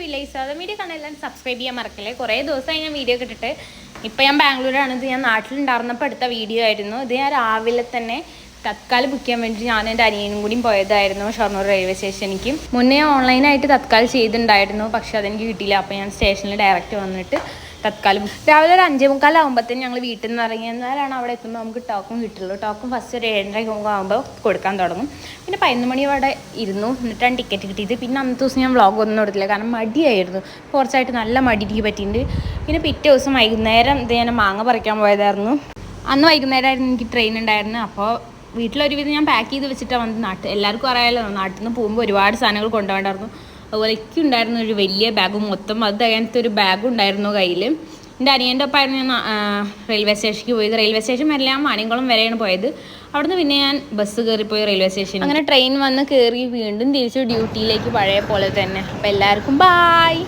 Village സാധാ video കാണാൻ subscribe ചെയ്യാൻ മറക്കല്ലേ. കുറേ ദിവസമായി ഞാൻ വീഡിയോ കിട്ടിട്ട്. ഇപ്പം ഞാൻ ബാംഗ്ലൂരാണ്. ഇത് ഞാൻ നാട്ടിലുണ്ടായിരുന്നപ്പോൾ എടുത്ത വീഡിയോ ആയിരുന്നു. ഇത് ഞാൻ രാവിലെ തന്നെ തത്കാൽ ബുക്ക് ചെയ്യാൻ വേണ്ടി ഞാൻ എൻ്റെ അനിയനും കൂടി പോയതായിരുന്നു ഷൊർണൂർ റെയിൽവേ സ്റ്റേഷനിലേക്ക്. മുന്നേ ഓൺലൈനായിട്ട് തത്കാൽ ചെയ്തിട്ടുണ്ടായിരുന്നു, പക്ഷെ അതെനിക്ക് കിട്ടിയില്ല. അപ്പോൾ ഞാൻ സ്റ്റേഷനിൽ ഡയറക്റ്റ് വന്നിട്ട് തത്കാലം രാവിലെ ഒരു 5:45 ഞങ്ങൾ വീട്ടിൽ നിന്ന് ഇറങ്ങി. എന്നാലാണ് അവിടെ എത്തുമ്പോൾ നമുക്ക് ടോക്കൺ കിട്ടുള്ളൂ. ടോക്കൺ ഫസ്റ്റ് ഒരു 7:30 ആകുമ്പോൾ കൊടുക്കാൻ തുടങ്ങും. പിന്നെ 11 മണി വരെ ഇരുന്നു, എന്നിട്ടാണ് ടിക്കറ്റ് കിട്ടിയത്. പിന്നെ അന്നത്തെ ദിവസം ഞാൻ വ്ളോഗ് ഒന്നും എടുത്തില്ല, കാരണം മടിയായിരുന്നു. കുറച്ചായിട്ട് നല്ല മടി എനിക്ക് പറ്റിയിട്ടുണ്ട്. പിന്നെ പിറ്റേ ദിവസം വൈകുന്നേരം ഇത് ഞാൻ മാങ്ങ പറിക്കാൻ പോയതായിരുന്നു. അന്ന് വൈകുന്നേരമായിരുന്നു എനിക്ക് ട്രെയിൻ ഉണ്ടായിരുന്നു. അപ്പോൾ വീട്ടിലൊരുവിധം ഞാൻ പാക്ക് ചെയ്ത് വെച്ചിട്ടാണ് വന്ന് എല്ലാവർക്കും അറിയാമല്ലോ, നാട്ടിൽ നിന്ന് പോകുമ്പോൾ ഒരുപാട് സാധനങ്ങൾ കൊണ്ടുപോകണ്ടായിരുന്നു. അതുപോലെ എനിക്ക് ഉണ്ടായിരുന്നു ഒരു വലിയ ബാഗും, മൊത്തം അത് അങ്ങനത്തെ ഒരു ബാഗും ഉണ്ടായിരുന്നു കയ്യിൽ. എൻ്റെ അനിയൻ്റെ ഒപ്പമായിരുന്നു ഞാൻ റെയിൽവേ സ്റ്റേഷനിലേക്ക് പോയത്. റെയിൽവേ സ്റ്റേഷൻ വരെ ഞാൻ മാനിയംകുളം വരെയാണ് പോയത്. അവിടുന്ന് പിന്നെ ഞാൻ ബസ് കയറിപ്പോയി റെയിൽവേ സ്റ്റേഷൻ. അങ്ങനെ ട്രെയിൻ വന്ന് കയറി വീണ്ടും തിരിച്ച് ഡ്യൂട്ടിയിലേക്ക് പഴയ പോലെ തന്നെ. അപ്പോൾ എല്ലാവർക്കും ബായ്.